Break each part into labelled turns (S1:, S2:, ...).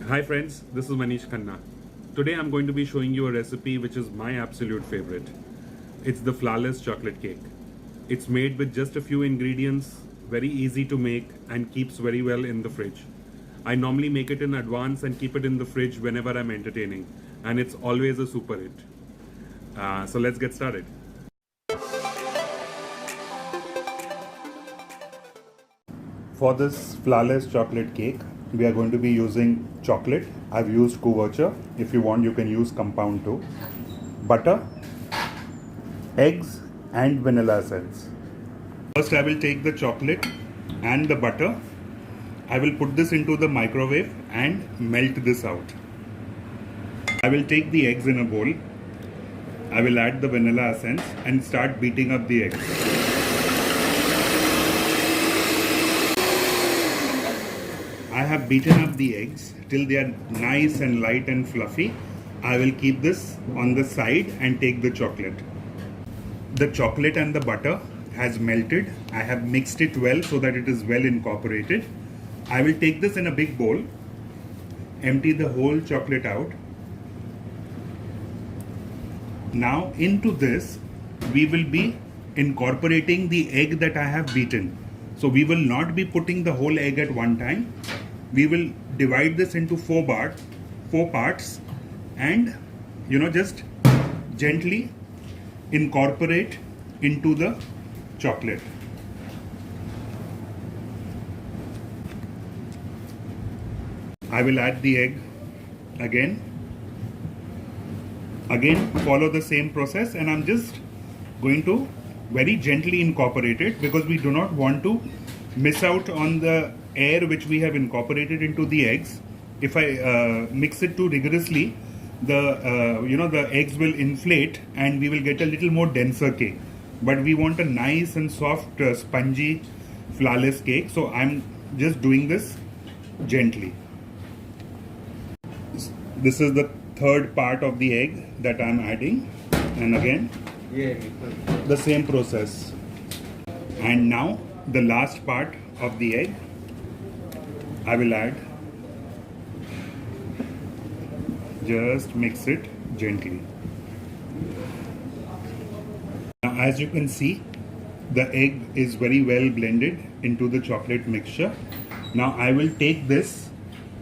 S1: Hi friends, this is Manish Khanna. Today I'm going to be showing you a recipe which is my absolute favorite. It's the flawless chocolate cake. It's made with just a few ingredients, very easy to make and keeps very well in the fridge. I normally make it in advance and keep it in the fridge whenever I'm entertaining, and it's always a super hit. So let's get started. For this flawless chocolate cake, we are going to be using chocolate. I've used couverture. If you want, you can use compound too. Butter, eggs, and vanilla essence. First, I will take the chocolate and the butter. I will put this into the microwave and melt this out. I will take the eggs in a bowl. I will add the vanilla essence and start beating up the eggs. I have beaten up the eggs till they are nice and light and fluffy. I will keep this on the side and take the chocolate. The chocolate and the butter has melted. I have mixed it well so that it is well incorporated. I will take this in a big bowl, empty the whole chocolate out. Now into this we will be incorporating the egg that I have beaten. So we will not be putting the whole egg at one time. We will divide this into four parts and just gently incorporate into the chocolate. I will add the egg again follow the same process, and I'm just going to very gently incorporate it because we do not want to miss out on the air which we have incorporated into the eggs. If I mix it too rigorously, the eggs will inflate and we will get a little more denser cake. But we want a nice and soft, spongy, flawless cake. So I'm just doing this gently. This is the third part of the egg that I'm adding, and again the same process. And now the last part of the egg I will add. Just mix it gently. Now as you can see, the egg is very well blended into the chocolate mixture. Now I will take this.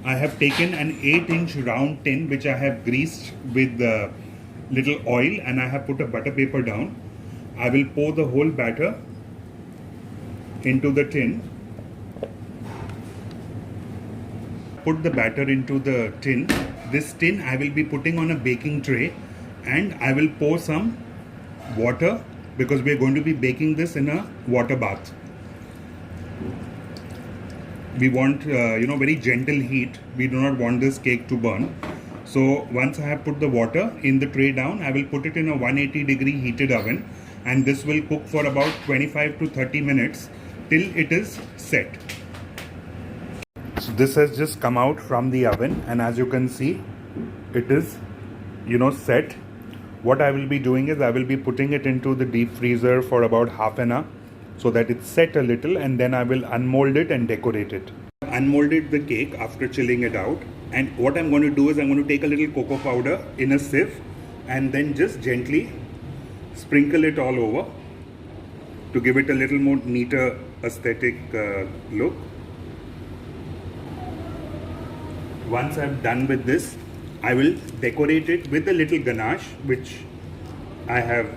S1: I have taken an 8-inch round tin which I have greased with little oil, and I have put a butter paper down. I will pour the whole batter into the tin. Put the batter into the tin. This tin I will be putting on a baking tray, and I will pour some water because we are going to be baking this in a water bath. We want very gentle heat. We do not want this cake to burn. So once I have put the water in the tray down, I will put it in a 180-degree heated oven, and this will cook for about 25 to 30 minutes till it is set. So this has just come out from the oven, and as you can see, it is set. What I will be doing is I will be putting it into the deep freezer for about half an hour so that it's set a little, and then I will unmold it and decorate it. Unmolded the cake after chilling it out, and what I'm going to do is I'm going to take a little cocoa powder in a sieve and then just gently sprinkle it all over to give it a little more neater aesthetic look. Once I'm done with this, I will decorate it with a little ganache which I have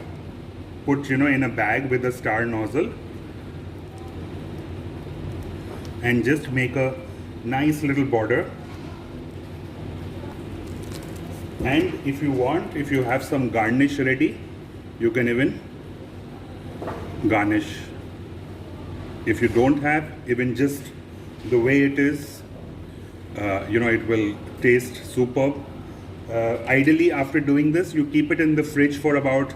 S1: put in a bag with a star nozzle, and just make a nice little border. And if you want, if you have some garnish ready, you can even garnish. If you don't have, even just the way it is, it will taste superb. Ideally, after doing this, you keep it in the fridge for about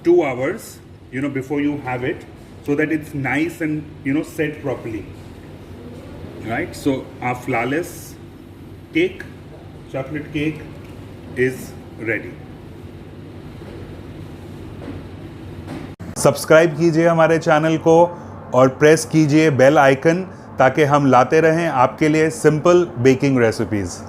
S1: 2 hours before you have it, so that it's nice and set properly. Right, so our flawless cake, chocolate cake, is ready.
S2: Subscribe कीजिए हमारे channel को और press कीजिए bell icon ताकि हम लाते रहें आपके लिए सिंपल बेकिंग रेसिपीज़।